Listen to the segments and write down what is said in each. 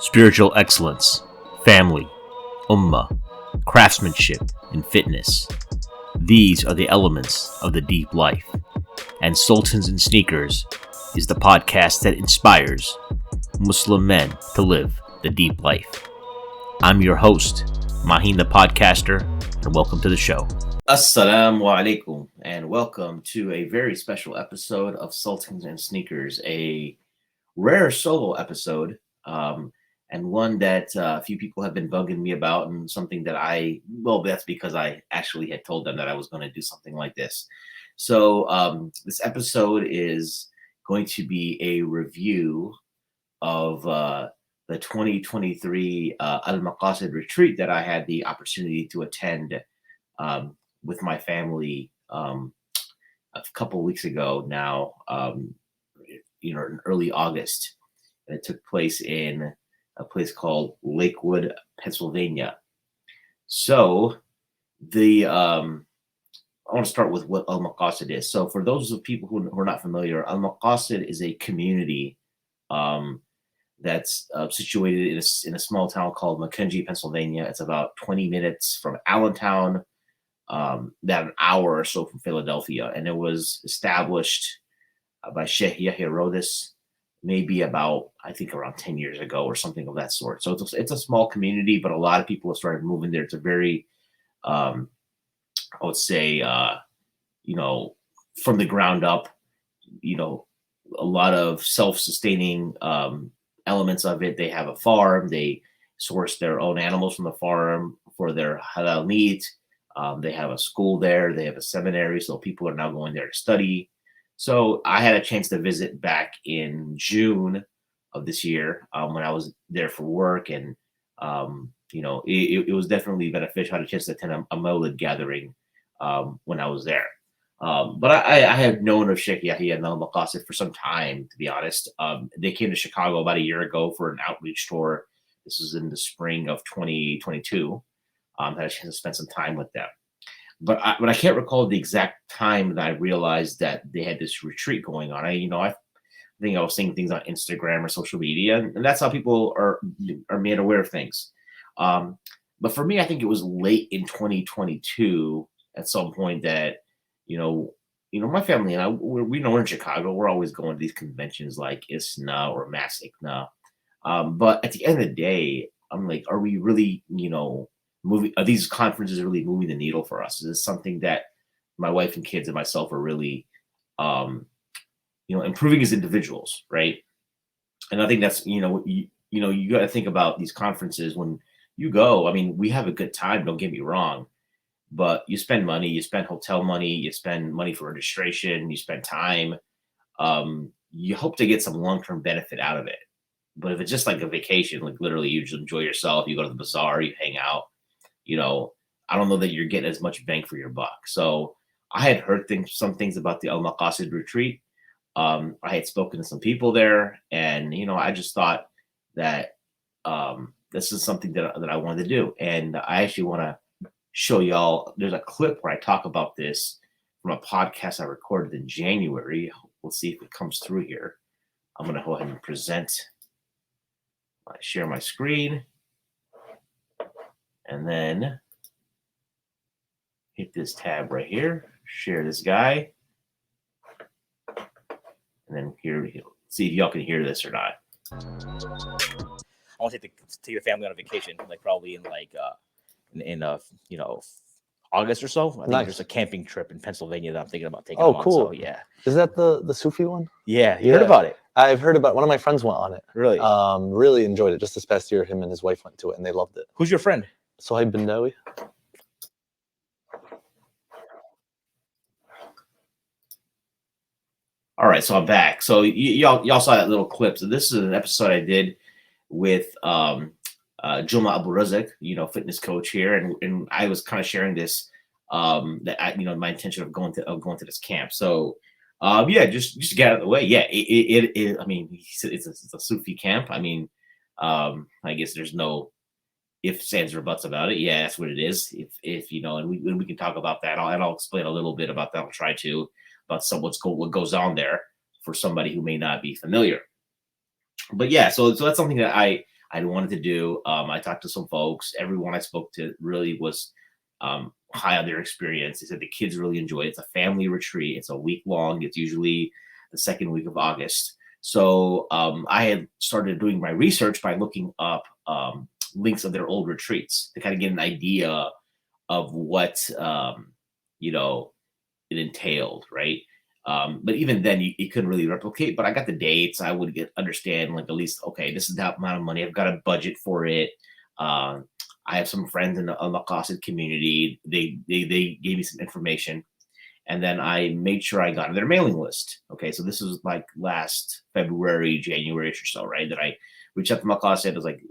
spiritual excellence, family, ummah, craftsmanship, and fitness. These are the elements of the deep life. And Sultans and Sneakers is the podcast that inspires Muslim men to live the deep life. I'm your host, Mahin the Podcaster, and welcome to the show. Assalamu alaikum, and welcome to a very special episode of Sultans and Sneakers, a rare solo episode, and one that a few people have been bugging me about, and something that that's because I actually had told them that I was going to do something like this. So this episode is going to be a review of the 2023 Al-Maqasid retreat that I had the opportunity to attend with my family a couple of weeks ago now, in early August. And it took place in a place called Lakewood, Pennsylvania. So I want to start with what Al-Maqasid is. So for those of people who are not familiar, Al-Maqasid is a community that's situated in a small town called Macungie, Pennsylvania. It's about 20 minutes from Allentown, about an hour or so from Philadelphia. And it was established by Sheikh Yahya Rodis, maybe about, I think, around 10 years ago or something of that sort. So it's a small community, but a lot of people have started moving there. It's a very, I would say, from the ground up, a lot of self-sustaining elements of it. They have a farm. They source their own animals from the farm for their halal meat. They have a school there. They have a seminary. So people are now going there to study. So I had a chance to visit back in June of this year when I was there for work. And, it was definitely beneficial. I had a chance to attend a Mawlid gathering when I was there. But I had known of Sheikh Yahya and Al-Maqasid for some time, to be honest. They came to Chicago about a year ago for an outreach tour. This was in the spring of 2022. Had a chance to spend some time with them. But I can't recall the exact time that I realized that they had this retreat going on. I think I was seeing things on Instagram or social media, and that's how people are made aware of things. But for me, I think it was late in 2022 at some point that, my family and I, we're in Chicago. We're always going to these conventions like ISNA or Mass ICNA. But at the end of the day, I'm like, are we really, are these conferences really moving the needle for us? Is this something that my wife and kids and myself are really, improving as individuals, right? And I think that's, you got to think about these conferences when you go. I mean, we have a good time, don't get me wrong, but you spend money, you spend hotel money, you spend money for registration, you spend time. You hope to get some long-term benefit out of it. But if it's just like a vacation, like literally you just enjoy yourself, you go to the bazaar, you hang out, I don't know that you're getting as much bang for your buck. So I had heard some things about the Al-Maqasid retreat. I had spoken to some people there, and, I just thought that this is something that I wanted to do. And I actually want to show y'all, there's a clip where I talk about this from a podcast I recorded in January. We'll see if it comes through here. I'm going to go ahead and share my screen. And then hit this tab right here, share this guy. And then here, see if y'all can hear this or not. I want to take the family on a vacation, like probably in August or so. I think there's a camping trip in Pennsylvania that I'm thinking about taking. Oh, cool. So, yeah. Is that the Sufi one? Yeah. You heard about it? I've heard about it. One of my friends went on it. Really? Really enjoyed it. Just this past year, him and his wife went to it, and they loved it. Who's your friend? Sohaib bin Dawi. All right, so I'm back. So y'all saw that little clip. So this is an episode I did with Juma Abu Razak, fitness coach here, and I was kind of sharing this my intention of going to this camp. So just get out of the way. Yeah, it I mean, it's a Sufi camp. I mean, I guess there's no ifs, ands, or buts about it. Yeah, that's what it is. If and we can talk about that. I'll explain a little bit about that. I'll try to about what goes on there for somebody who may not be familiar. But yeah, so that's something that I I wanted to do. I talked to some folks. Everyone I spoke to really was high on their experience. They said the kids really enjoy it. It's a family retreat. It's a week long. It's usually the second week of August. So I had started doing my research by looking up links of their old retreats to kind of get an idea of what it entailed, right? But even then, you couldn't really replicate. But I got the dates. I would understand like at least okay, this is that amount of money. I've got a budget for it. I have some friends in the Al-Maqasid community. They gave me some information, and then I made sure I got on their mailing list. Okay, so this was like last February, January or so, right? That I reached out to Al-Maqasid. I was like,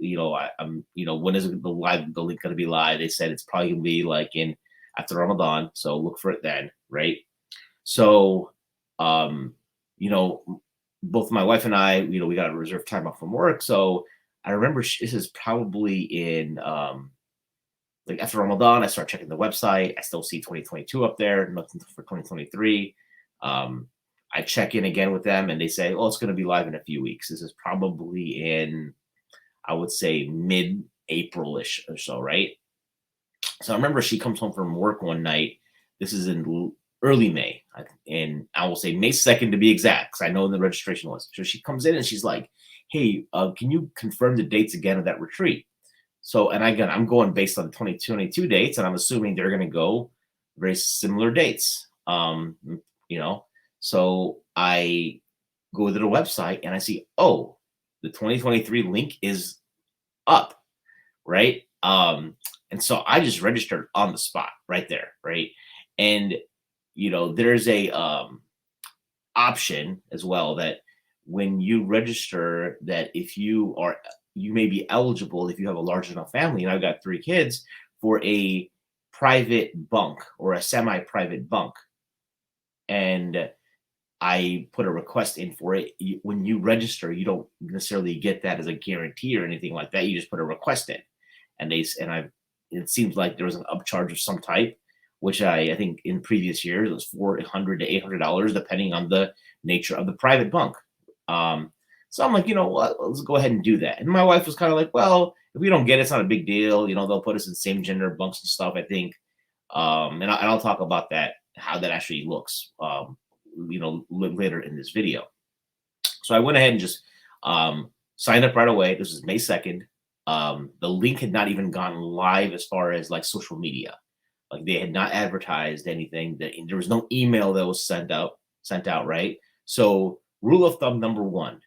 I'm, when is the link going to be live? They said it's probably going to be like in after Ramadan, so look for it then, right? So, both my wife and I, we got a reserved time off from work. So I remember this is probably in like after Ramadan, I start checking the website. I still see 2022 up there, nothing for 2023. I check in again with them and they say, oh, it's going to be live in a few weeks. This is probably in, I would say mid-April-ish or so, right? So I remember she comes home from work one night. This is in early May, and I will say May 2nd to be exact, because I know when the registration was. So she comes in and she's like, hey, can you confirm the dates again of that retreat? So, and again, I'm going based on the 2022 dates, and I'm assuming they're going to go very similar dates. So I go to the website and I see, oh, the 2023 link is up, right? And so I just registered on the spot right there, right? And there's a option as well that when you register, that if you may be eligible if you have a large enough family, and I've got 3 kids, for a private bunk or a semi-private bunk. And I put a request in for it. When you register, you don't necessarily get that as a guarantee or anything like that. You just put a request in, and it seems like there was an upcharge of some type, which I think in previous years it was $400 to $800, depending on the nature of the private bunk. So I'm like, what? Let's go ahead and do that. And my wife was kind of like, well, if we don't get it, it's not a big deal. They'll put us in same gender bunks and stuff, I think. And I'll talk about that, how that actually looks, later in this video. So I went ahead and just signed up right away. This was May 2nd. The link had not even gone live as far as like social media. Like they had not advertised anything. There was no email that was sent out, right? So rule of thumb number 1,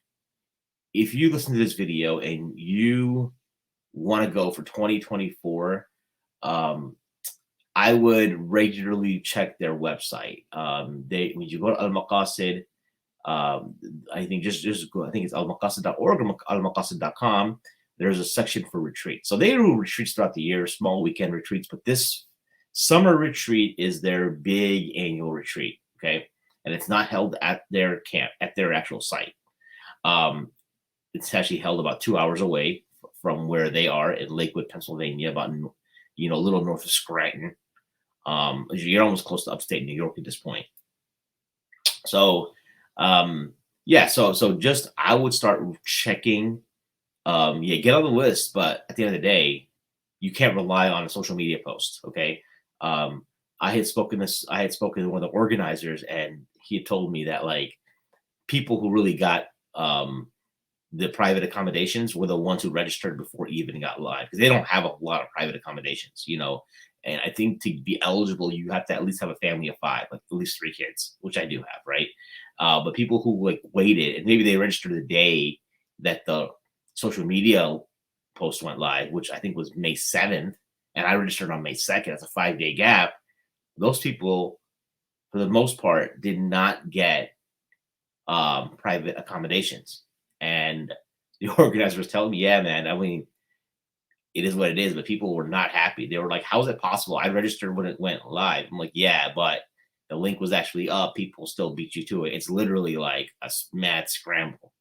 if you listen to this video and you want to go for 2024, I would regularly check their website. When you go to Al-Maqasid, I think just go. I think it's almaqasid.org or almaqasid.com. There's a section for retreats. So they do retreats throughout the year, small weekend retreats, but this summer retreat is their big annual retreat. Okay, and it's not held at their camp, at their actual site. It's actually held about 2 hours away from where they are in Lakewood, Pennsylvania, about a little north of Scranton. You're almost close to upstate New York at this point. So, so just I would start checking. Get on the list, but at the end of the day, you can't rely on a social media post. Okay. I had spoken to one of the organizers, and he had told me that like people who really got the private accommodations were the ones who registered before it even got live, because they don't have a lot of private accommodations, and I think to be eligible, you have to at least have a family of 5, like at least 3 kids, which I do have, right? But people who like waited, and maybe they registered the day that the social media post went live, which I think was May 7th, and I registered on May 2nd. That's a 5-day gap. Those people, for the most part, did not get private accommodations. And the organizer was telling me, yeah, man, I mean, it is what it is, but people were not happy. They were like, how is it possible? I registered when it went live. I'm like, yeah, but the link was actually up. People still beat you to it. It's literally like a mad scramble.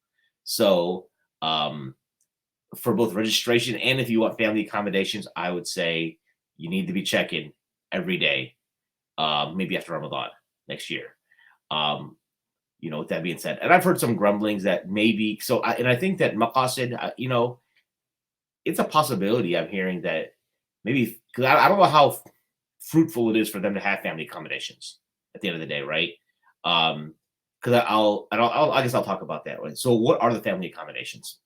So for both registration and if you want family accommodations, I would say you need to be checking every day, maybe after Ramadan next year. With that being said, and I've heard some grumblings that maybe, I think that Maqasid, it's a possibility. I'm hearing that maybe, because I don't know how fruitful it is for them to have family accommodations at the end of the day, right? Because I guess I'll talk about that one. So, what are the family accommodations?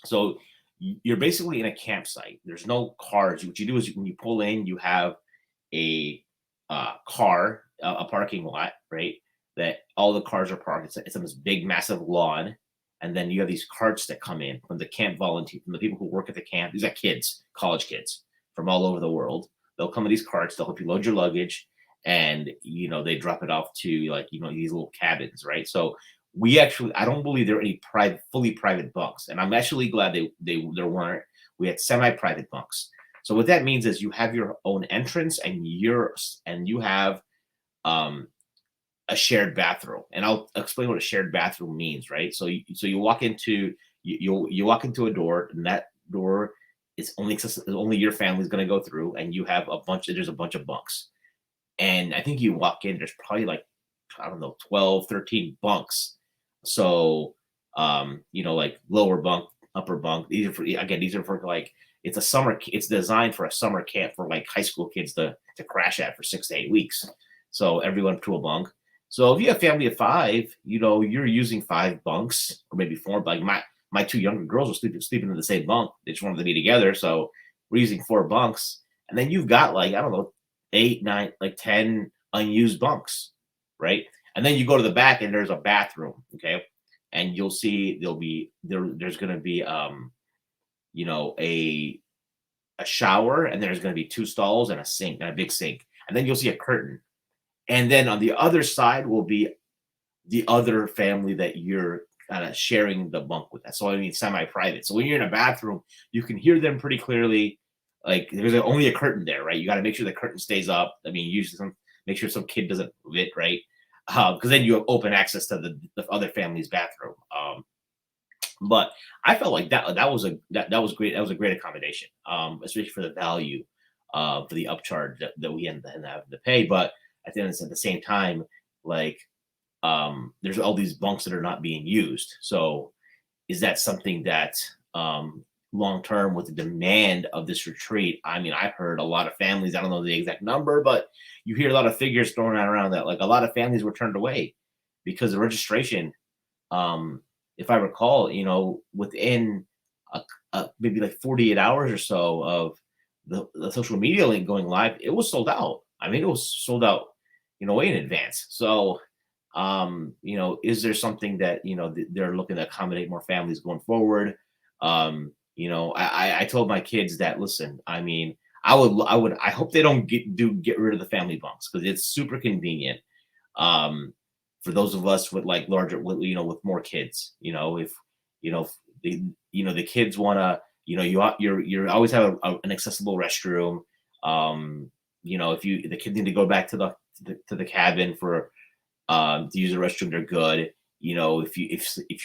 So, you're basically in a campsite. There's no cars. What you do is when you pull in, you have a car, a parking lot, right? That all the cars are parked. It's on this big, massive lawn, and then you have these carts that come in from the camp volunteer, from the people who work at the camp. These are kids, college kids from all over the world. They'll come in these carts. They'll help you load your luggage, and they drop it off to these little cabins, right? So I don't believe there are any fully private bunks, and I'm actually glad there weren't. We had semi-private bunks. So what that means is you have your own entrance, and you have a shared bathroom, and I'll explain what a shared bathroom means, right? So you walk into you walk into a door, and that door is only your family's going to go through, and there's a bunch of bunks, and I think you walk in, there's probably like, I don't know, 12, 13 bunks. So like lower bunk, upper bunk. These are for like, it's designed for a summer camp for like high school kids to crash at for 6 to 8 weeks. So everyone to a bunk. So if you have a family of 5, you're using 5 bunks, or maybe 4. Like my 2 younger girls were sleeping in the same bunk. They just wanted to be together. So we're using 4 bunks. And then you've got like, I don't know, 8, 9, like 10 unused bunks, right? And then you go to the back and there's a bathroom, okay? And you'll see there's going to be a shower, and there's going to be 2 stalls and a sink, and a big sink. And then you'll see a curtain. And then on the other side will be the other family that you're kind of sharing the bunk with. That's what I mean, semi-private. So when you're in a bathroom, you can hear them pretty clearly. Like, there's only a curtain there, right? You got to make sure the curtain stays up. I mean, usually make sure some kid doesn't move it, right? Because then you have open access to the other family's bathroom. But I felt like that was great. That was a great accommodation, especially for the value, for the upcharge that we end up having to pay. But at the same time, like, there's all these bunks that are not being used. So is that something that long term, with the demand of this retreat? I mean, I've heard a lot of families, I don't know the exact number, but you hear a lot of figures thrown around that like a lot of families were turned away because the registration, if I recall, within maybe like 48 hours or so of the social media link going live, it was sold out. I mean, it was sold out, way in advance. So, is there something that, they're looking to accommodate more families going forward? I told my kids that, listen, I mean, I hope they don't get rid of the family bunks, because it's super convenient. For those of us with like larger, with more kids, if the kids want to, you always have an accessible restroom. If the kids need to go back to the cabin for to use the restroom, they're good. If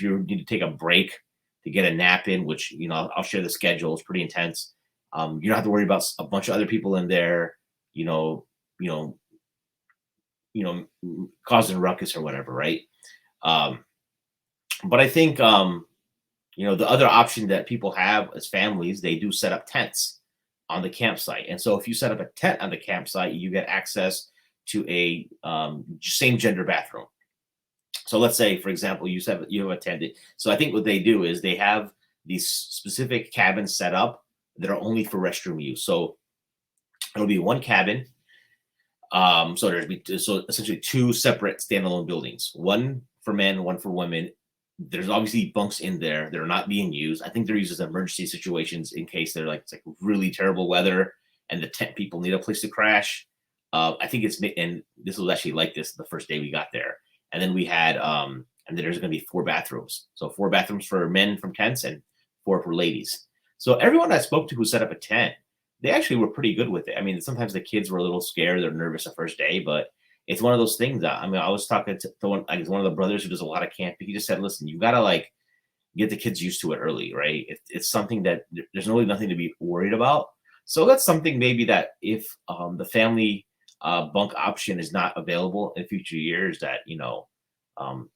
you need to take a break to get a nap in, which I'll share the schedule. It's pretty intense. You don't have to worry about a bunch of other people in there, causing ruckus or whatever, right? But I think the other option that people have as families, they do set up tents on the campsite. And so if you set up a tent on the campsite, you get access to a same gender bathroom. So let's say, for example, you have a tent. So I think what they do is they have these specific cabins set up that are only for restroom use. So it'll be one cabin. So essentially 2 separate standalone buildings, one for men, one for women. There's obviously bunks in there that are not being used. I think they're used as emergency situations in case it's like really terrible weather and the tent people need a place to crash. I think and this was actually like this the first day we got there. And then we had, and then there's going to be 4 bathrooms. So 4 bathrooms for men from tents and 4 for ladies. So everyone I spoke to who set up a tent, they actually were pretty good with it. I mean, sometimes the kids were a little scared. They're nervous the first day, but it's one of those things that, I mean, I was talking to one of the brothers who does a lot of camping. He just said, listen, you got to get the kids used to it early, right? It's something that there's really nothing to be worried about. So that's something maybe that if the family bunk option is not available in future years, that,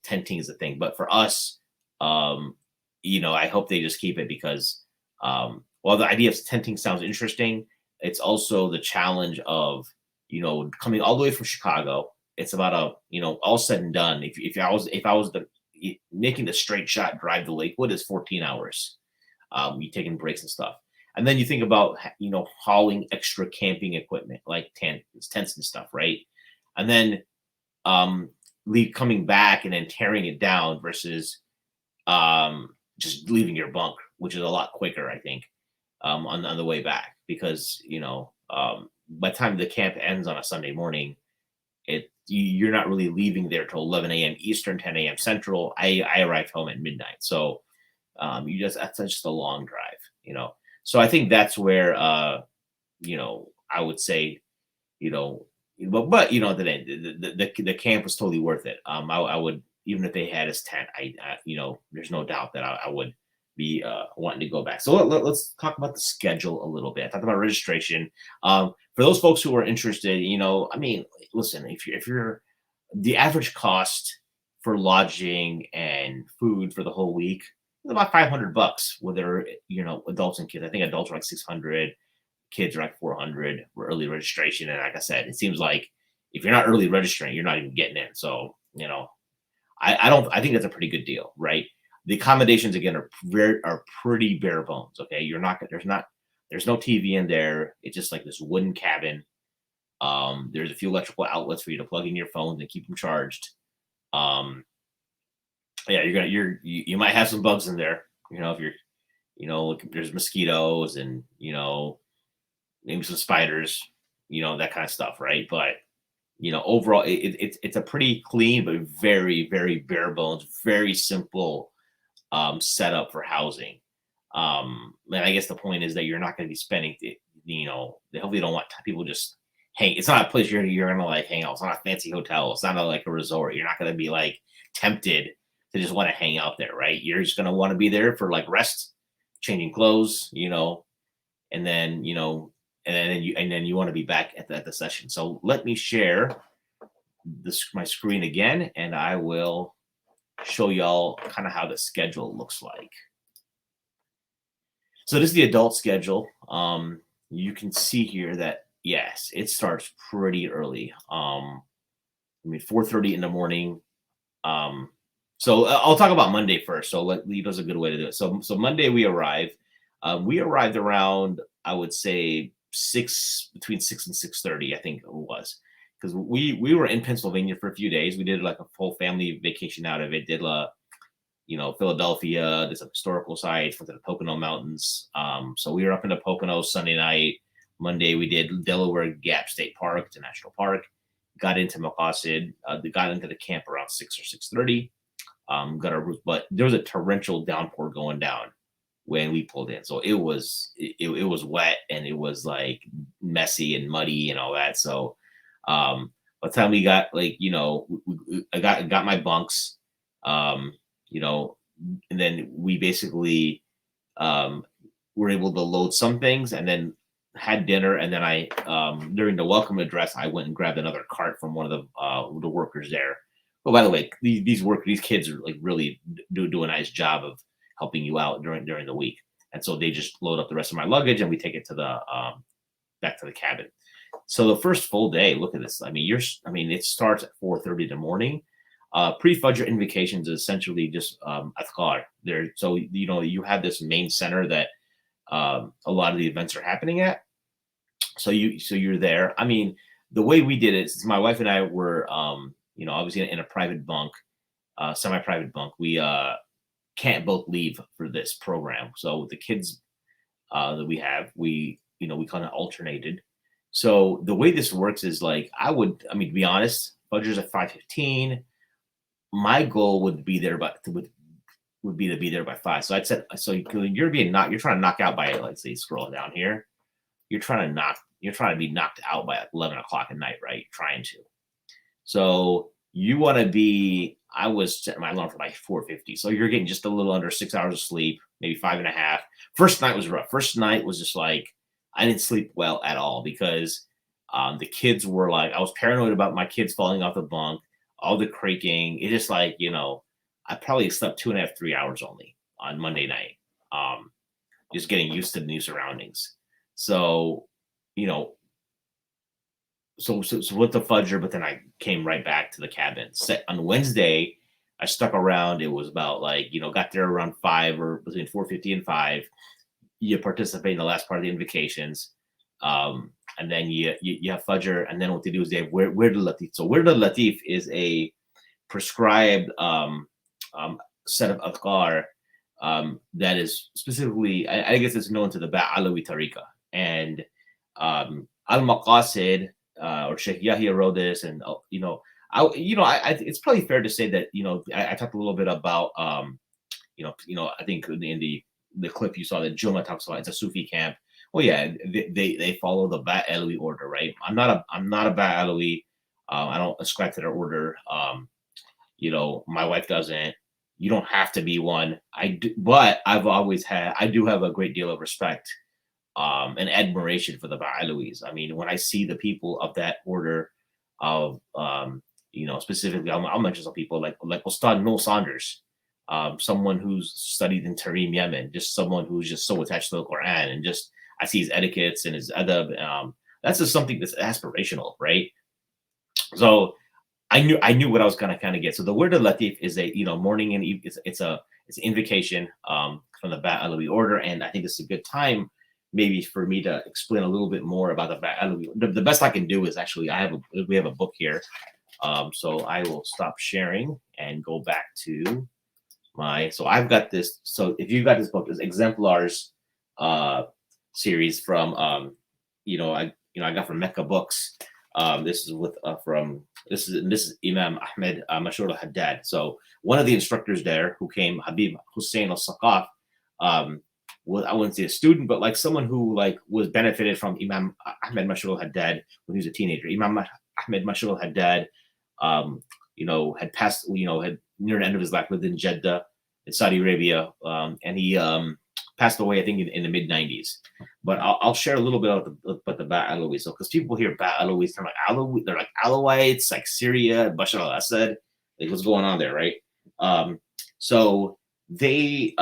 tenting is a thing. But for us, I hope they just keep it because, well, while the idea of tenting sounds interesting, it's also the challenge of, coming all the way from Chicago. It's about all said and done. If I was making the straight shot drive to Lakewood is 14 hours. You taking breaks and stuff. And then you think about, hauling extra camping equipment like tents and stuff, right? And then coming back and then tearing it down versus just leaving your bunk, which is a lot quicker, I think, on the way back, because by the time the camp ends on a Sunday morning, you're not really leaving there till 11 a.m. Eastern, 10 a.m. Central. I arrived home at midnight, so that's just a long drive, So I think that's where I would say, but the camp was totally worth it. I would, even if they had his tent, there's no doubt that I would be wanting to go back. So let's talk about the schedule a little bit. I talked about registration. For those folks who are interested, listen, if you're the average cost for lodging and food for the whole week is about $500, whether adults and kids. I think adults are like 600, kids are like 400 for early registration. And like I said, it seems like if you're not early registering, you're not even getting in. So I think that's a pretty good deal, right? The accommodations again are pretty bare bones. Okay, there's no TV in there. It's just like this wooden cabin. There's a few electrical outlets for you to plug in your phones and keep them charged. Yeah, you might have some bugs in there. If you're, there's mosquitoes and maybe some spiders, that kind of stuff, right? But overall, it's a pretty clean but very, very bare bones, very simple setup for housing. And I guess the point is that you're not going to be spending, they hopefully don't want people just hang. It's not a place you're going to like hang out. It's not a fancy hotel. It's not like a resort. You're not going to be like tempted to just want to hang out there, right? You're just going to want to be there for like rest, changing clothes, and then you want to be back at the session. So let me share my screen again, and I will show y'all kind of how the schedule looks like. So this is the adult schedule. You can see here that yes, it starts pretty early. 4:30 in the morning. So I'll talk about Monday first. So that's a good way to do it. So Monday we arrive. We arrived around, I would say between 6 and 6:30, I think it was, because we were in Pennsylvania for a few days. We did like a full family vacation out of it. Did Philadelphia, did some historical sites, went to the Pocono Mountains. So we were up in the Poconos Sunday night. Monday we did Delaware Gap State Park, it's a national park. Got into Al-Maqasid. Got into the camp around 6 or 6:30. Got our roof, but there was a torrential downpour going down when we pulled in. So it was wet and it was like messy and muddy and all that. So by the time we got I got my bunks, and then we basically were able to load some things and then had dinner. And then I during the welcome address, I went and grabbed another cart from one of the workers there. Oh, by the way, these kids are like really do a nice job of helping you out during the week. And so they just load up the rest of my luggage and we take it to the back to the cabin. So the first full day, look at this. It starts at 4:30 in the morning. Pre-Fajr invocations is essentially just Athkar there. So you have this main center that a lot of the events are happening at. So you're there. The way we did it, since my wife and I were obviously in a private bunk, semi-private bunk, we can't both leave for this program. So with the kids that we have, we kind of alternated. So the way this works is to be honest, Fajr's at 5:15. My goal would be there would be to be there by 5. So I'd said, so you're trying to knock out by, let's see, scroll down here. You're trying to be knocked out by 11 o'clock at night, right? Trying to. So you want to be, I was setting my alarm for like 4:50. So you're getting just a little under 6 hours of sleep, maybe 5.5. First night was rough. First night was just like, I didn't sleep well at all because the kids were like, I was paranoid about my kids falling off the bunk, all the creaking. It just I probably slept 2.5, 3 hours only on Monday night. just getting used to the new surroundings. So, you know, so with the Fajr, but then I came right back to the cabin. Set on Wednesday, I stuck around. It was about like, got there around 5 or between 4:50 and 5. You participate in the last part of the invocations. And then you have Fajr, and then what they do is they have Wird al-Latif. So Wird al-Latif is a prescribed set of adhkar that is specifically, I guess it's known to the Ba Alawi tariqa. And Al-Maqasid, or Sheikh Yahya wrote this, and it's probably fair to say that I talked a little bit about I think in the clip you saw that Juma talks about it's a Sufi camp. Well, yeah, they follow the Ba Alawi order, right? I'm not a Ba Alawi. I don't ascribe to their order. My wife doesn't. You don't have to be one. I do, but I do have a great deal of respect and admiration for the Ba Alawis. I mean, when I see the people of that order of specifically, I'll mention some people like Ustad Noel Saunders, someone who's studied in Tarim, Yemen, just someone who's just so attached to the Quran, and just I see his etiquettes and his adab. That's just something that's aspirational, right? So I knew what I was gonna kind of get. So the Wird al-Latif is a morning and evening. It's an invocation from the Ba Alawi order, and I think this is a good time maybe for me to explain a little bit more about the Ba Alawi. The best I can do is actually we have a book here, so I will stop sharing and go back to so I've got this. So if you've got this book, it's Exemplars series from I got from Mecca Books. This is Imam Ahmad Mashur Al-Haddad. So one of the instructors there who came, Habib Hussein Al-Saqaf, was, I wouldn't say a student, but like someone who was benefited from Imam Ahmad Mashur Al-Haddad when he was a teenager. Imam Ahmad Mashur Al-Haddad, had passed, had near the end of his life, lived in Jeddah in Saudi Arabia, and he passed away, I think, in the mid 90s. But I'll share a little bit about the Ba Alawi. So, because people hear Ba Alawis, they're like Alawites, like Syria, Bashar al-Assad, like what's going on there, right? So they,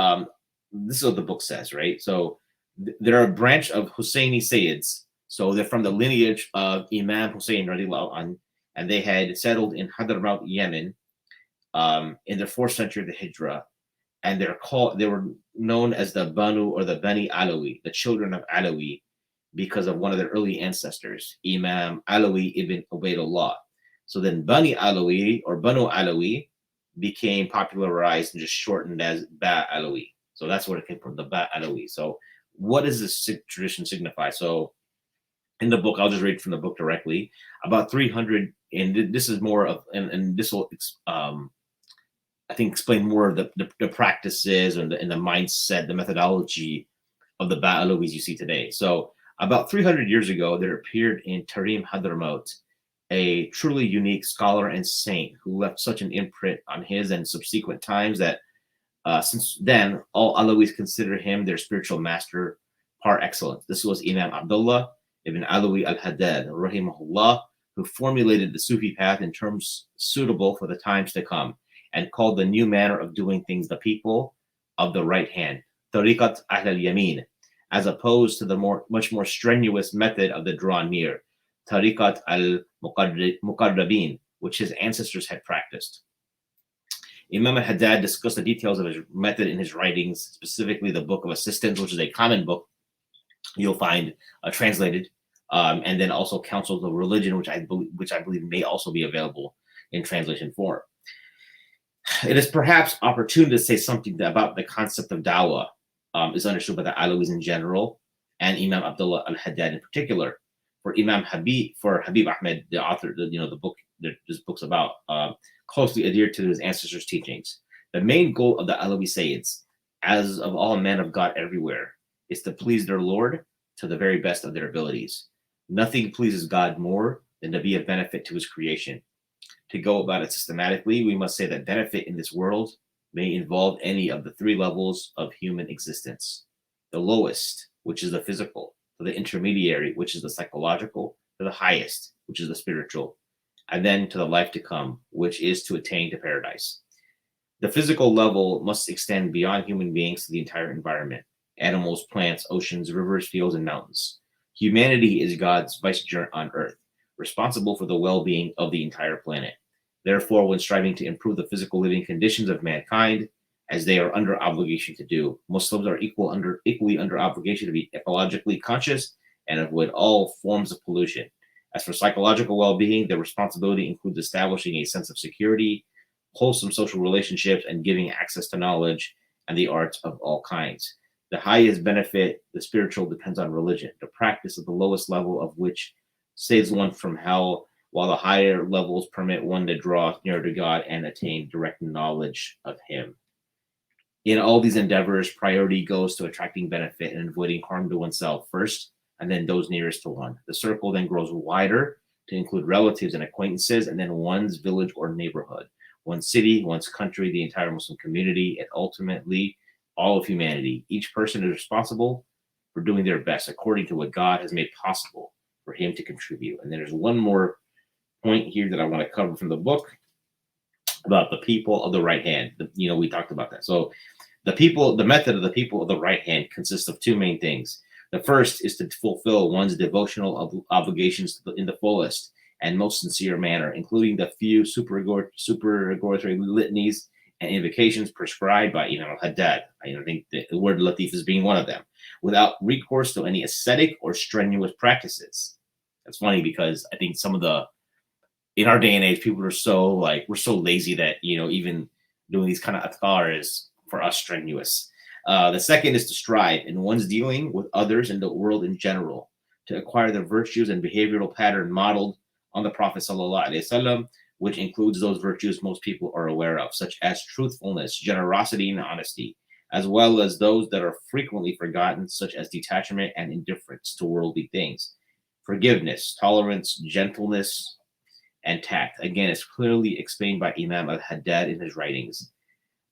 this is what the book says, right? So they're a branch of Husseini Sayyids. So they're from the lineage of Imam Hussein radiallahu anh, and they had settled in Hadramaut, Yemen, in the 4th century of the Hijrah. And they were known as the Banu or the Bani Alawi, the children of Alawi, because of one of their early ancestors, Imam Alawi ibn Ubaidullah. So then Bani Alawi or Banu Alawi became popularized and just shortened as Ba Alawi. So that's where it came from, the Ba Alawi. So what does this tradition signify? So in the book, I'll just read from the book directly. About 300, and this is more of, and this will I think explain more of the practices and the mindset, the methodology of the Ba Alawis you see today. So about 300 years ago, there appeared in Tarim Hadramaut a truly unique scholar and saint who left such an imprint on his and subsequent times that since then, all Alawis consider him their spiritual master par excellence. This was Imam Abdullah ibn Alawi Al-Haddad, rahimahullah, who formulated the Sufi path in terms suitable for the times to come, and called the new manner of doing things the people of the right hand, tariqat ahl al-yamin, as opposed to the much more strenuous method of the drawn near, tariqat al-muqarrabin, which his ancestors had practiced. Imam al-Haddad discussed the details of his method in his writings, specifically the Book of Assistance, which is a common book you'll find translated, and then also Counsels of Religion, which I believe may also be available in translation form. It is perhaps opportune to say something about the concept of dawah is understood by the Alawis in general, and Imam Abdullah Al-Haddad in particular. For Habib Ahmad, the author, the book this book's about, closely adhered to his ancestors' teachings. The main goal of the Alawi Sayyids, as of all men of God everywhere, is to please their Lord to the very best of their abilities. Nothing pleases God more than to be of benefit to his creation. To go about it systematically, we must say that benefit in this world may involve any of the 3 levels of human existence. The lowest, which is the physical, to the intermediary, which is the psychological, to the highest, which is the spiritual, and then to the life to come, which is to attain to paradise. The physical level must extend beyond human beings to the entire environment. animals, plants, oceans, rivers, fields, and mountains. Humanity is God's vicegerent on earth, responsible for the well-being of the entire planet. Therefore, when striving to improve the physical living conditions of mankind, as they are under obligation to do, Muslims are equally under obligation to be ecologically conscious and avoid all forms of pollution. As for psychological well-being, their responsibility includes establishing a sense of security, wholesome social relationships, and giving access to knowledge and the arts of all kinds. The highest benefit, the spiritual, depends on religion, the practice of the lowest level of which saves one from hell, while the higher levels permit one to draw near to God and attain direct knowledge of Him. In all these endeavors, priority goes to attracting benefit and avoiding harm to oneself first, and then those nearest to one. The circle then grows wider to include relatives and acquaintances, and then one's village or neighborhood, one's city, one's country, the entire Muslim community, and ultimately all of humanity. Each person is responsible for doing their best according to what God has made possible for him to contribute. And then there's one more point here that I want to cover from the book about the people of the right hand. We talked about that. So the method of the people of the right hand consists of two main things. The first is to fulfill one's devotional obligations in the fullest and most sincere manner, including the few supererogatory litanies and invocations prescribed by Imam Al-Haddad. I think the word latif is being one of them, without recourse to any ascetic or strenuous practices. That's funny because I think in our day and age, people are we're so lazy that, even doing these kind of adhkar is for us strenuous. The second is to strive in one's dealing with others and the world in general to acquire the virtues and behavioral pattern modeled on the Prophet ﷺ, which includes those virtues most people are aware of, such as truthfulness, generosity, and honesty, as well as those that are frequently forgotten, such as detachment and indifference to worldly things, forgiveness, tolerance, gentleness, and tact. Again, it's clearly explained by Imam Al-Haddad in his writings.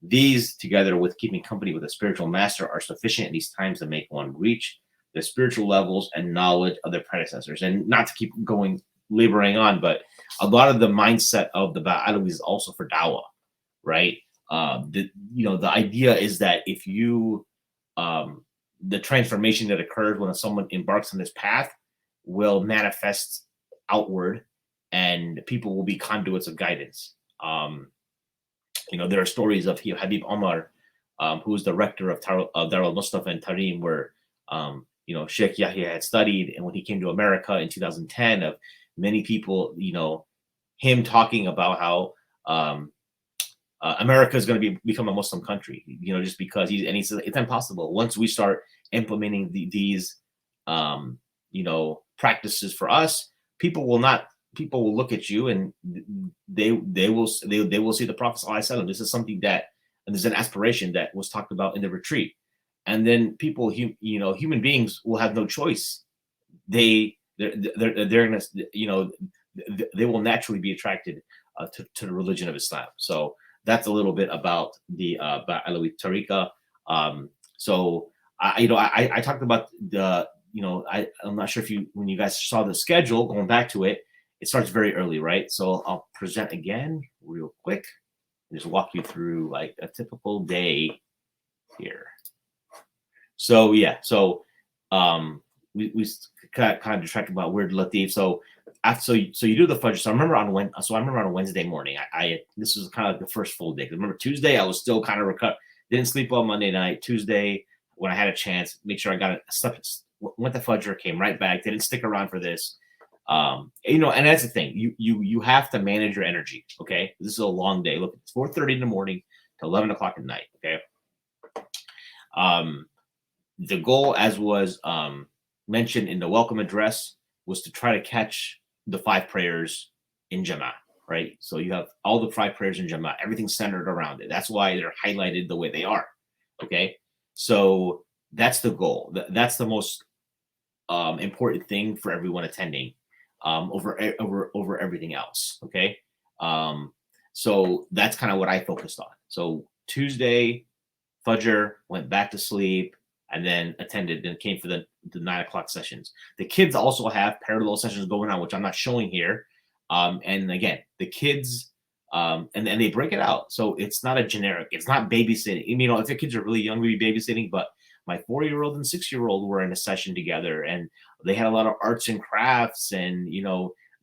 These, together with keeping company with a spiritual master, are sufficient in these times to make one reach the spiritual levels and knowledge of their predecessors. And not to keep laboring on, but a lot of the mindset of the Ba Alawi is also for dawah, right? The idea is that if you, the transformation that occurs when someone embarks on this path will manifest outward, and people will be conduits of guidance. There are stories of Habib Omar, who is the rector of Dar al-Mustafa and Tarim, where Sheikh Yahya had studied, and when he came to America in 2010, of many people, him talking about how America is going to become a Muslim country, just because he says it's impossible once we start implementing these practices for us. People will look at you and they will see the Prophet ﷺ. This is something that, and there's an aspiration that was talked about in the retreat. And then people, human beings will have no choice. They're gonna, they will naturally be attracted to the religion of Islam. So that's a little bit about the Ba Alawi Tariqa. So I talked about I'm not sure when you guys saw the schedule, going back to it, it starts very early, right? So I'll present again real quick and just walk you through like a typical day here. So yeah, we kind of distracted about word latif. So so you do the fajr. So I remember on Wednesday morning, this was kind of like the first full day. Remember Tuesday, I was still kind of recovered. Didn't sleep well Monday night. Tuesday, when I had a chance, make sure I got it. Went to fajr, came right back. Didn't stick around for this. And that's the thing. You have to manage your energy. Okay, this is a long day. Look, it's 4:30 in the morning to 11 o'clock at night. Okay. The goal, as was mentioned in the welcome address, was to try to catch the 5 prayers in Jama'ah, right? So you have all the 5 prayers in Jama'ah, everything centered around it. That's why they're highlighted the way they are, okay? So that's the goal. That's the most important thing for everyone attending over everything else, okay? So that's kind of what I focused on. So Tuesday, Fajr, went back to sleep, and then came for the 9 o'clock sessions. The kids also have parallel sessions going on, which I'm not showing here. And again, the kids, and they break it out. So it's not a generic, it's not babysitting. If the kids are really young, maybe babysitting, but my 4-year-old and 6-year-old were in a session together, and they had a lot of arts and crafts, and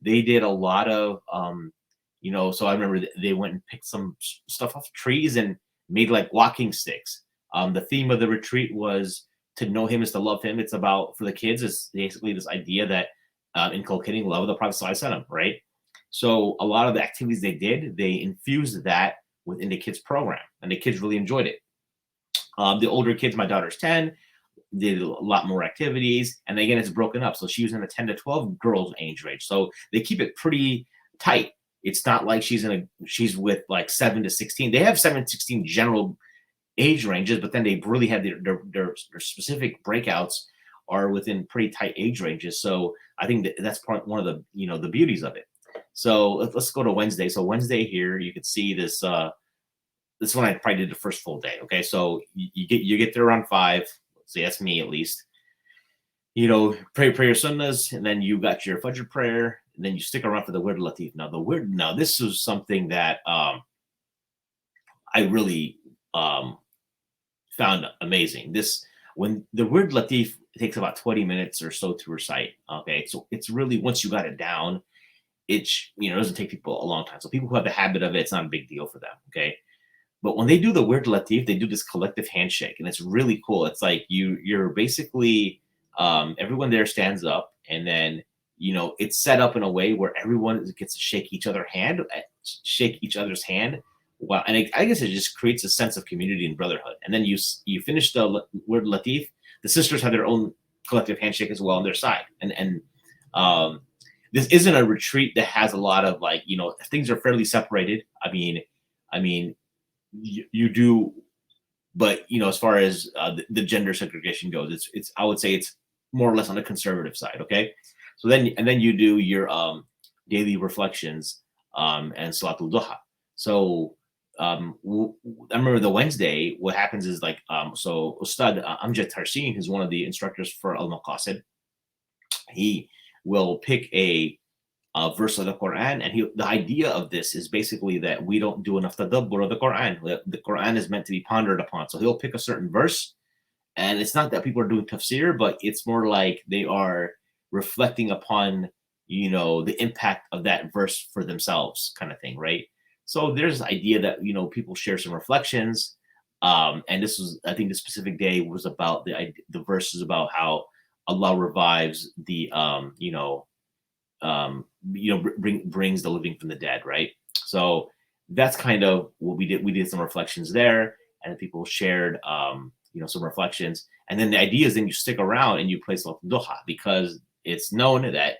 they did a lot of so I remember they went and picked some stuff off trees and made like walking sticks. The theme of the retreat was to know him is to love him. It's about, for the kids, it's basically this idea that inculcating love of the Prophet ﷺ, right? So a lot of the activities they did, they infused that within the kids program, and the kids really enjoyed it. The older kids, my daughter's 10, did a lot more activities, and again, it's broken up. So she was in a 10 to 12 girls age range. So they keep it pretty tight. It's not like she's with like 7 to 16. They have 7 to 16 general age ranges, but then they really have their specific breakouts are within pretty tight age ranges. So I think that's one of the the beauties of it. So let's go to Wednesday. So Wednesday here, you can see this. This one I probably did the first full day. Okay, so you get there around 5. So that's me at least. Pray your sunnahs, and then you got your Fajr prayer, and then you stick around for the Wird Latif. Now this is something that I really found amazing. When the Wird Latif takes about 20 minutes or so to recite. Okay, so it's really, once you got it down, it doesn't take people a long time. So people who have the habit of it, it's not a big deal for them. Okay. But when they do the Wird Latif, they do this collective handshake, and it's really cool. It's like you're basically everyone there stands up, and then it's set up in a way where everyone gets to shake each other's hand. Wow, and I guess it just creates a sense of community and brotherhood. And then you finish the Wird Latif. The sisters have their own collective handshake as well on their side, and this isn't a retreat that has a lot of things are fairly separated. I mean. You do, but as far as the gender segregation goes, it's I would say it's more or less on the conservative side. Okay, so then you do your daily reflections and Salatul Duha. So I remember the Wednesday, what happens is so Ustad Amjad Tarsin, who's one of the instructors for Al-Maqasid, he will pick a verse of the Quran, and the idea of this is basically that we don't do enough tadabbur of the Quran. The Quran is meant to be pondered upon, so he'll pick a certain verse, and it's not that people are doing tafsir, but it's more like they are reflecting upon the impact of that verse for themselves, kind of thing, right? So there's this idea that people share some reflections, and I think the specific day was about the verses about how Allah revives the brings the living from the dead, right? So that's kind of what we did. We did some reflections there, and people shared some reflections, and then the idea is then you stick around and you play Salatul Duha, because it's known that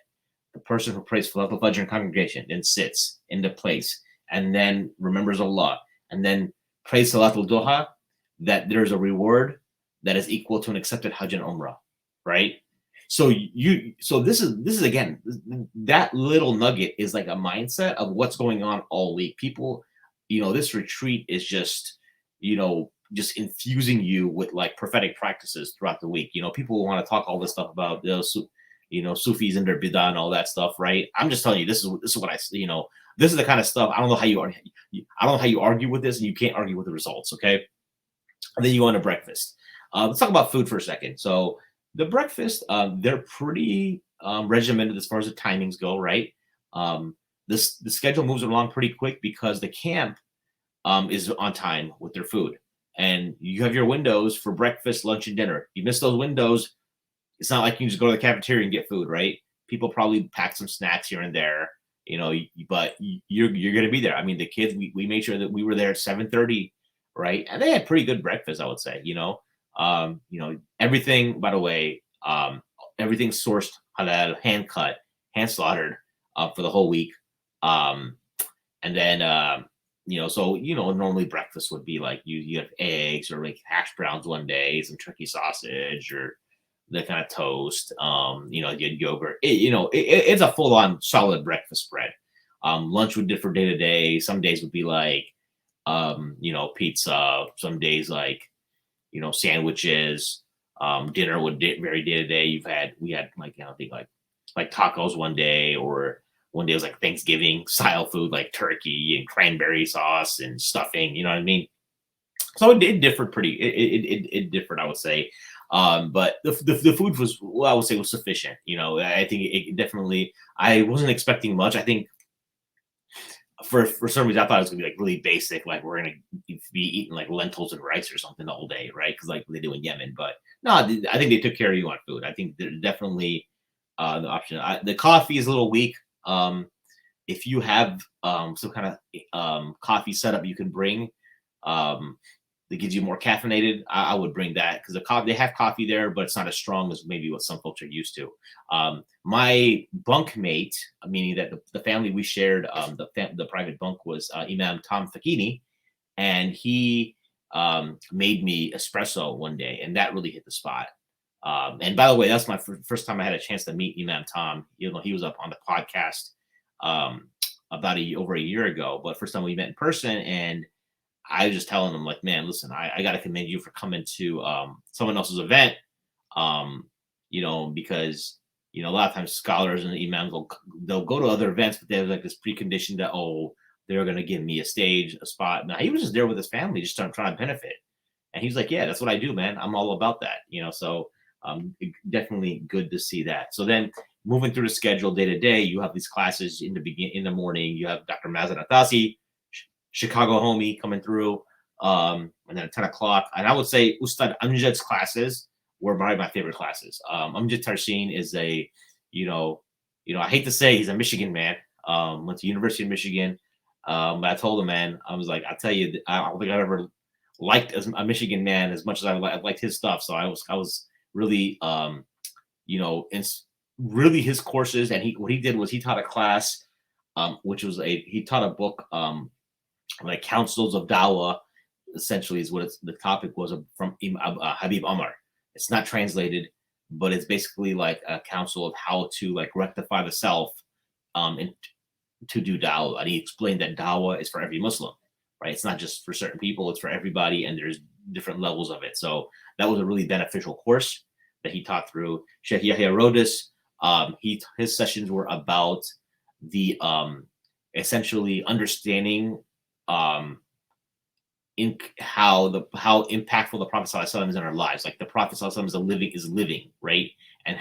the person who prays Salatul Fajr in congregation then sits in the place and then remembers Allah and then prays Salatul Duha, that there's a reward that is equal to an accepted Hajj and Umrah, right? So this is again, that little nugget is like a mindset of what's going on all week. People, this retreat is just infusing you with like prophetic practices throughout the week. People want to talk all this stuff about Sufis and their bidah and all that stuff, right? I'm just telling you, this is what I this is the kind of stuff. I don't know how you argue with this, and you can't argue with the results, okay? And then you go on to breakfast. Let's talk about food for a second. So the breakfast, they're pretty regimented as far as the timings go, right? The schedule moves along pretty quick because the camp is on time with their food. And you have your windows for breakfast, lunch, and dinner. You miss those windows, it's not like you can just go to the cafeteria and get food, right? People probably pack some snacks here and there, but you're going to be there. I mean, the kids, we made sure that we were there at 7:30, right? And they had pretty good breakfast, I would say, everything, by the way, everything's sourced halal, hand cut, hand slaughtered for the whole week. And then, normally breakfast would be like you have eggs or like hash browns one day, some turkey sausage or the kind of toast, you had yogurt. It's a full on solid breakfast spread. Lunch would differ day to day. Some days would be like, pizza. Some days like, sandwiches. Dinner would vary day to day. We had like, I think like tacos one day, or one day was like Thanksgiving style food, like turkey and cranberry sauce and stuffing, you know what I mean? So it differed it differed, I would say. But the food was, well, I would say, was sufficient. You know, I think it definitely. I wasn't expecting much. I think for some reason I thought it was gonna be like really basic, like we're gonna be eating like lentils and rice or something the whole day, right? Because like they do in Yemen. But no, I think they took care of you on food. I think they're definitely the option. The coffee is a little weak. If you have some kind of coffee setup you can bring um, that gives you more caffeinated, I would bring that because they have coffee there, but it's not as strong as maybe what some folks are used to. My bunkmate, meaning that the family we shared, the private bunk was Imam Tom Fakini, and he made me espresso one day, and that really hit the spot. And by the way, that's my first time I had a chance to meet Imam Tom. You know, he was up on the podcast about over a year ago, but first time we met in person, and I was just telling him like, man, listen, I got to commend you for coming to someone else's event, you know, because you know a lot of times scholars and imams they'll go to other events, but they have like this precondition that they're going to give me a stage, a spot. Now he was just there with his family, just trying to benefit, and he's like, yeah, that's what I do, man. I'm all about that, you know. So definitely good to see that. So then moving through the schedule day to day, you have these classes in the morning. You have Dr. Mazan Atasi, Chicago homie coming through, and then at 10 o'clock. And I would say Ustad Amjad's classes were probably my favorite classes. Amjad Tarseen is I hate to say he's a Michigan man. Went to University of Michigan. But I told him, man, I was like, I tell you, I don't think I've ever liked as a Michigan man as much as I liked his stuff. So I was really, really his courses. And what he did was he taught a class, he taught a book, like Councils of Dawah, essentially is what the topic was from Habib Omar. It's not translated, but it's basically like a counsel of how to like rectify the self, and to do dawah. And he explained that dawah is for every Muslim, right? It's not just for certain people; it's for everybody, and there's different levels of it. So that was a really beneficial course that he taught through. Sheikh Yahya Rodis, his sessions were about the essentially understanding in how impactful the Prophet ﷺ is in our lives. Like the Prophet ﷺ is living, right? And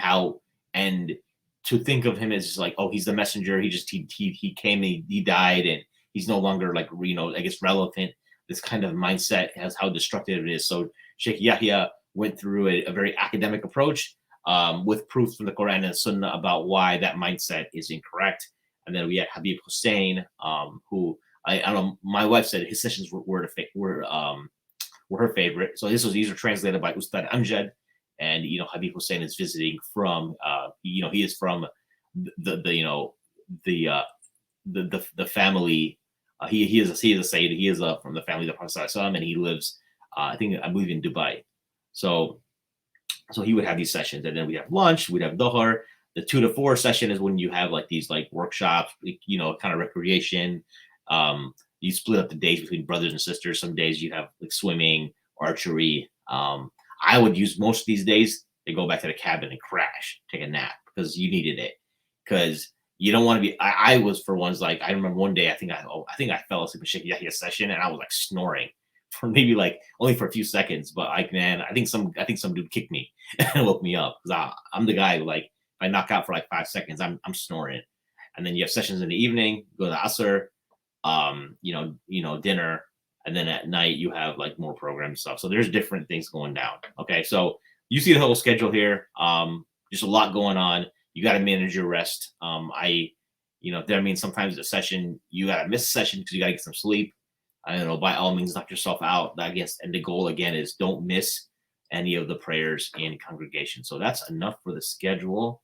to think of him as just like, oh, he's the messenger. He came, he died, and he's no longer like, I guess relevant. This kind of mindset has how destructive it is. So Sheikh Yahya went through a very academic approach with proof from the Quran and Sunnah about why that mindset is incorrect. And then we had Habib Hussein, who I don't know. My wife said his sessions were her favorite. So these are translated by Ustad Amjad, and Habib Hussein is visiting from he is from the family. He is a Sayyid. He is from the family of the Prophet ﷺ, and he lives I believe in Dubai. So he would have these sessions, and then we have lunch. We'd have Dhuhr. The 2 to 4 session is when you have like these like workshops, kind of recreation. You split up the days between brothers and sisters. Some days you have like swimming, archery. I would use most of these days to go back to the cabin and crash, take a nap, because you needed it. Because you don't want to be. I was for ones like I remember one day I think I fell asleep in Sheikh Yahya's session, and I was like snoring for maybe like only for a few seconds. But like, man, I think some dude kicked me and woke me up, because I'm the guy who, like, if I knock out for like 5 seconds, I'm snoring. And then you have sessions in the evening, go to Asr, dinner, and then at night you have like more program stuff. So there's different things going down. Okay, so you see the whole schedule here. Just a lot going on. You got to manage your rest. That means sometimes a session you got to miss a session because you got to get some sleep. I don't know. By all means, knock yourself out. I guess, and the goal again is don't miss any of the prayers in congregation. So that's enough for the schedule.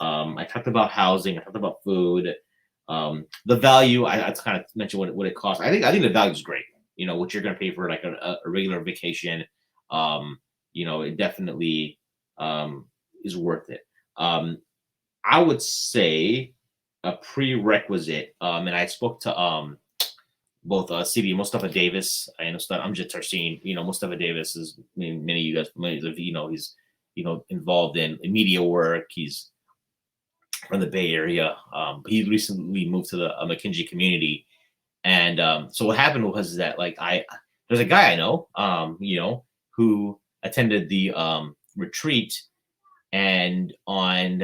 I talked about housing. I talked about food. The value, I kind of mentioned what it costs. I think the value is great. What you're going to pay for like a regular vacation. It definitely is worth it. I would say a prerequisite, and I spoke to both CB Mustafa Davis and Ustad Amjad Tarseen. Mustafa Davis is many of you guys familiar with. He's involved in media work. He's from the Bay Area. He recently moved to the McKinsey community, and so what happened was that like there's a guy I know, who attended the retreat, and on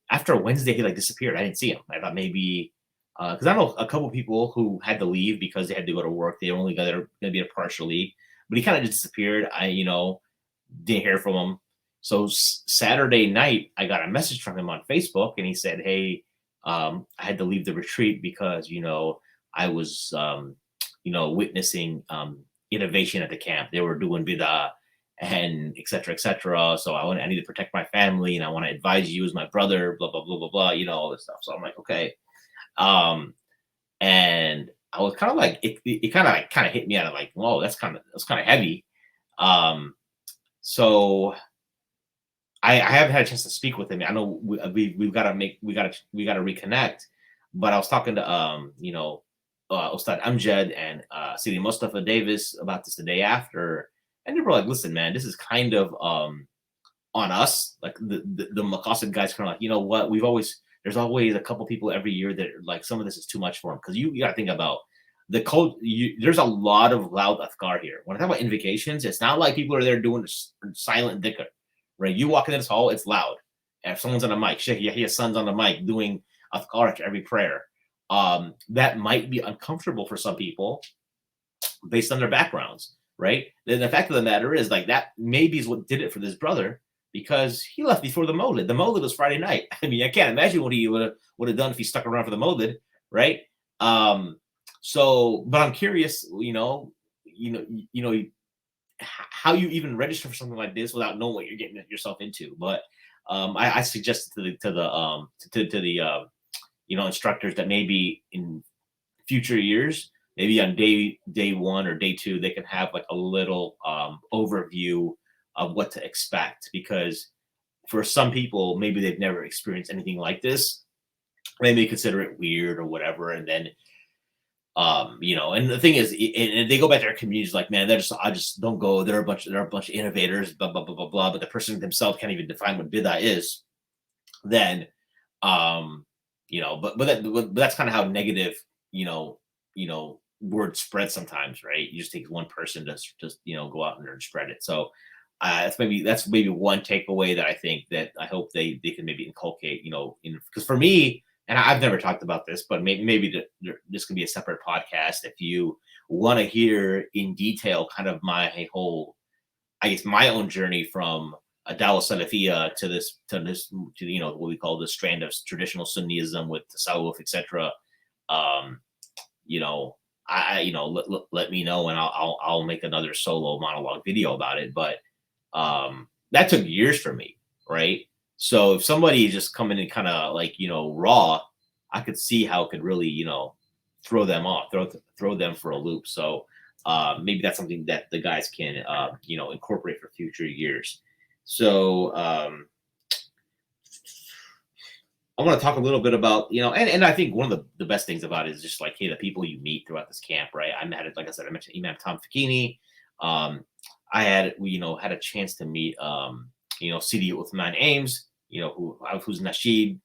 after Wednesday he like disappeared. I didn't see him. I thought maybe because I know a couple people who had to leave because they had to go to work. They only got going to be there partially, but he kind of just disappeared. I didn't hear from him. So Saturday night, I got a message from him on Facebook, and he said, "Hey, I had to leave the retreat because I was witnessing innovation at the camp. They were doing bidah and et cetera, et cetera. So I need to protect my family, and I want to advise you as my brother, blah, blah, blah, blah, blah, all this stuff." So I'm like, okay. And I was kind of like, it kind of hit me out of like, whoa, that's kind of heavy. So I haven't had a chance to speak with him. I know we got to reconnect, but I was talking to Ustad Amjad and Sidi Mustafa Davis about this the day after, and they were like, "Listen, man, this is kind of on us." Like the Maqasid guys, kind of like, you know what? There's always a couple people every year that are like, some of this is too much for them, because you got to think about the code. There's a lot of loud afkar here. When I talk about invocations, it's not like people are there doing silent dhikr, right? You walk into this hall, it's loud. And if someone's on a mic, Sheikh Yahya's son's on the mic doing afkar after every prayer, that might be uncomfortable for some people based on their backgrounds, right? Then the fact of the matter is, like, that maybe is what did it for this brother, because he left before the Mawlid. The Mawlid was Friday night. I mean, I can't imagine what he would have done if he stuck around for the Mawlid, right? So, but I'm curious, how you even register for something like this without knowing what you're getting yourself into. But I suggested to the instructors that maybe in future years, maybe on day 1 or day 2, they can have like a little overview of what to expect, because for some people, maybe they've never experienced anything like this. They may consider it weird or whatever, and then and the thing is, and they go back to their communities like, man, I just don't go. They're a bunch of innovators, blah blah blah blah blah. But the person themselves can't even define what bid'ah is. Then, but that's kind of how negative, word spread sometimes, right? You just take one person to just go out there and spread it. So that's maybe one takeaway that I hope they can maybe inculcate, because for me. And I've never talked about this, but maybe this can be a separate podcast if you want to hear in detail kind of my whole, I guess, my own journey from a Dawah Salafiyya to this, what we call the strand of traditional Sunnism with Tasawwuf, etc. Let me know, and I'll make another solo monologue video about it. But that took years for me, right? So if somebody just come in and kind of like, raw, I could see how it could really, throw them off, throw them for a loop. So maybe that's something that the guys can, incorporate for future years. So I want to talk a little bit about, and I think one of the best things about it is just like, hey, the people you meet throughout this camp, right? I mentioned Imam Tom Fakini. I had a chance to meet, Sidi Uthman Ames, who's Nasheed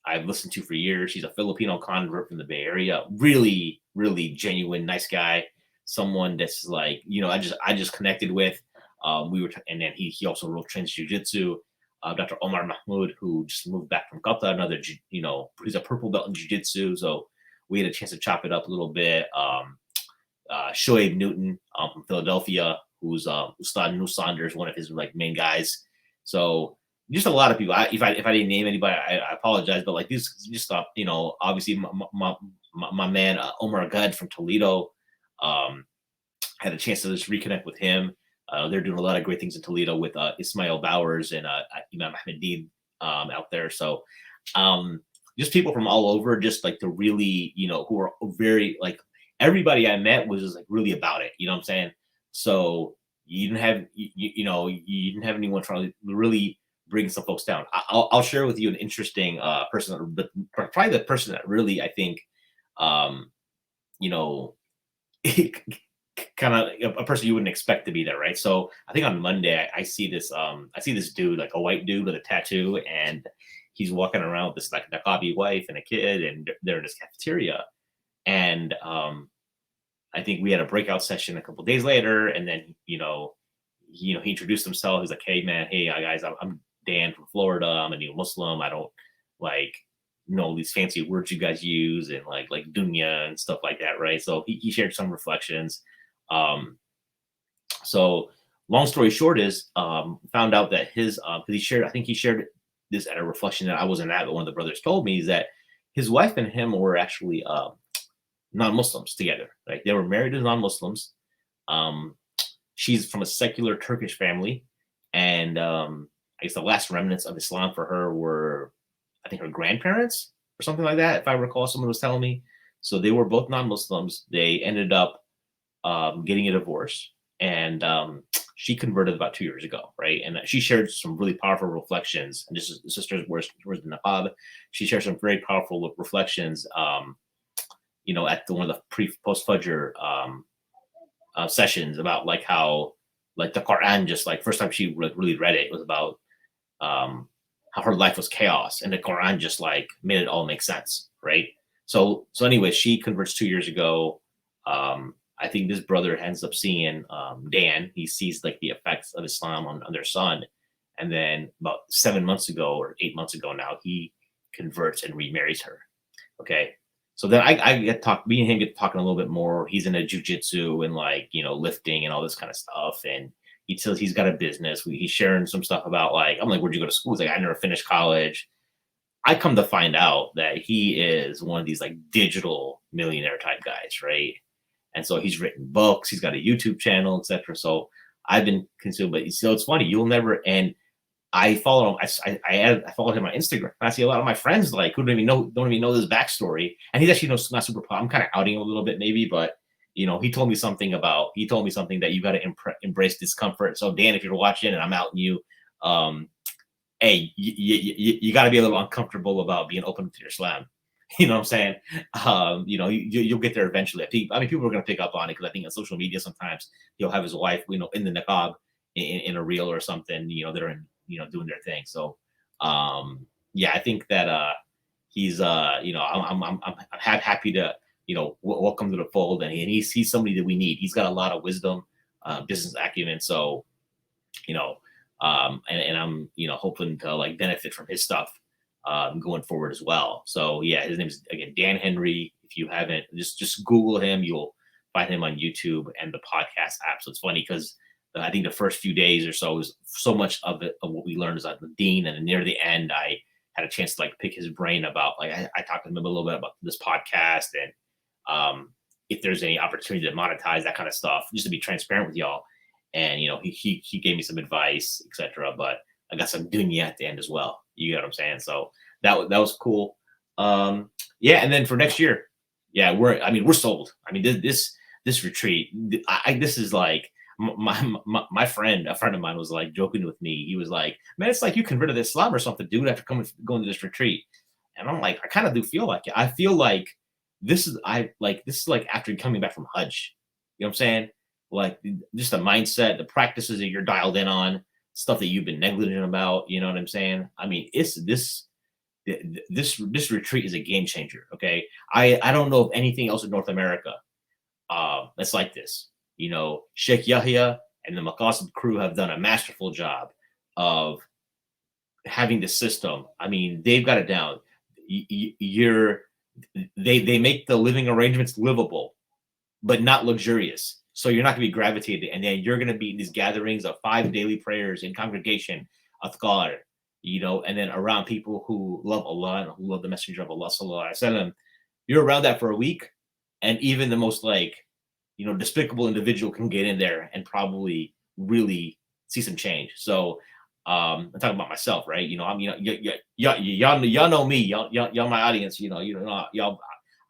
I've listened to for years. He's a Filipino convert from the Bay Area. Really, really genuine, nice guy. Someone that's like, I just connected with. And then he also wrote Trans Jiu-Jitsu. Dr. Omar Mahmoud, who just moved back from Qatar, another, he's a purple belt in Jiu-Jitsu. So we had a chance to chop it up a little bit. Shoaib Newton from Philadelphia, who's Ustad Nu Saunders, one of his like main guys. So just a lot of people. If I didn't name anybody, I apologize. But like these, just obviously my man Omar Gad from Toledo. Had a chance to just reconnect with him. They're doing a lot of great things in Toledo with Ismail Bowers and Imam Ahmad out there. So just people from all over, just like the really, who are very like, everybody I met was just like really about it. You know what I'm saying? So you didn't have, you didn't have anyone trying to really bring some folks down. I'll share with you an interesting person, but probably the person that really, I think, kind of a person you wouldn't expect to be there, right? So I think on Monday I see this dude, like a white dude with a tattoo, and he's walking around with this like Naqabi wife and a kid, and they're in this cafeteria. And I think we had a breakout session a couple of days later, and then he introduced himself. He's like, hey man, hey guys, I'm Dan from Florida. I'm a new Muslim. I don't like know these fancy words you guys use and like dunya and stuff like that, right? So he shared some reflections. So long story short is found out that his because I think he shared this at a reflection that I wasn't at, but one of the brothers told me is that his wife and him were actually non-Muslims together. Like they were married as non-Muslims. She's from a secular Turkish family, and I guess the last remnants of Islam for her were, I think, her grandparents or something like that, if I recall. Someone was telling me. So they were both non-Muslims. They ended up getting a divorce, and she converted about 2 years ago, right? And she shared some really powerful reflections. And this is the sisters wears the niqab. She shared some very powerful reflections. At one of the post Fajr sessions about like how like the Quran, just like first time she really read it, was about how her life was chaos, and the Quran just like made it all make sense, right? So anyway, she converts 2 years ago. I think this brother ends up seeing Dan. He sees like the effects of Islam on their son, and then about 7 months ago or 8 months ago now, he converts and remarries her. Okay, so then I get me and him get talking a little bit more. He's into jujitsu and like lifting and all this kind of stuff, and he tells he's got a business. He's sharing some stuff about like, I'm like, where'd you go to school? He's like, I never finished college. I come to find out that he is one of these like digital millionaire type guys, right? And so he's written books, he's got a YouTube channel, etc. So I've been consumed, but so it's funny, you'll never. And I follow him. I followed him on Instagram. I see a lot of my friends like who don't even know this backstory, and he's actually not super. I'm kind of outing him a little bit maybe, but he told me something that you got to embrace discomfort. So Dan, if you're watching and I'm outing you, hey, you got to be a little uncomfortable about being open to your Islam. You know what I'm saying? You'll get there eventually. I mean, people are going to pick up on it because I think on social media sometimes he'll have his wife, in the niqab in a reel or something, that are doing their thing. So, yeah, I think that he's, I'm happy to, welcome to the fold, and he's somebody that we need. He's got a lot of wisdom, business acumen. So, and I'm, hoping to like benefit from his stuff. Going forward as well. So yeah, his name is again Dan Henry. If you haven't, just Google him. You'll find him on YouTube and the podcast app. So it's funny because I think the first few days or so was so much of what we learned is on the Dean, and then near the end, I had a chance to like pick his brain about like I talked to him a little bit about this podcast and if there's any opportunity to monetize that kind of stuff, just to be transparent with y'all. And he gave me some advice, etc. But I got some dunya at the end as well. You get what I'm saying? So that was cool. Yeah, and then for next year, yeah, we're sold. I mean, this retreat, this is like my friend, a friend of mine was like joking with me. He was like, "Man, it's like you converted to Islam or something, dude, after going to this retreat." And I'm like, I kind of do feel like it. I feel like this is like after coming back from Hajj. You know what I'm saying? Like just the mindset, the practices that you're dialed in on, stuff that you've been negligent about. You know what I'm saying? I mean, it's this retreat is a game changer. Okay, I don't know of anything else in North America that's like this. Sheikh Yahya and the Al-Maqasid crew have done a masterful job of having the system. I mean, they've got it down. They make the living arrangements livable, but not luxurious. So you're not going to be gravitated, and then you're going to be in these gatherings of 5 daily prayers in congregation, athqar, and then around people who love Allah and who love the Messenger of Allah sallallahu alaihi wasallam. You're around that for a week, and even the most despicable individual can get in there and probably really see some change. So I'm talking about myself, right? I'm y'all know me, y'all my audience. Y'all.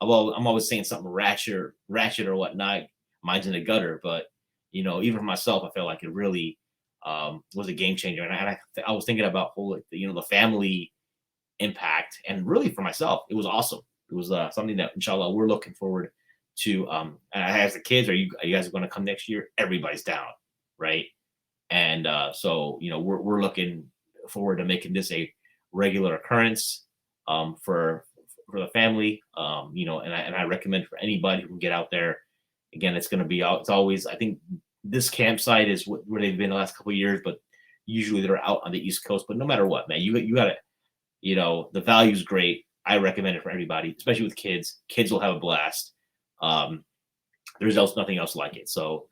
I'm always saying something ratchet or whatnot. Mine's in the gutter, but even for myself, I felt like it really was a game changer. And I was thinking about the family impact, and really for myself, it was awesome. It was something that inshallah we're looking forward to. And I asked the kids, are you guys going to come next year? Everybody's down, right? And so we're looking forward to making this a regular occurrence for the family. And I recommend for anybody who can get out there. Again, it's going to be out. It's always, I think this campsite is where they've been the last couple of years, but usually they're out on the East Coast. But no matter what, man, you got to, the value's great. I recommend it for everybody, especially with kids. Kids will have a blast. There's nothing else like it. So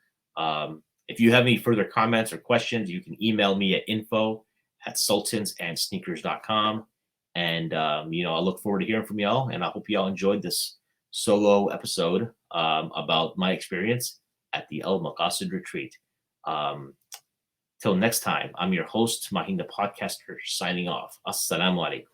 if you have any further comments or questions, you can email me at info@sultansandsneakers.com. And, I look forward to hearing from y'all. And I hope y'all enjoyed this solo episode about my experience at the Al-Maqasid retreat. Till next time, I'm your host, Mahin the Podcaster, signing off. Assalamu alaikum.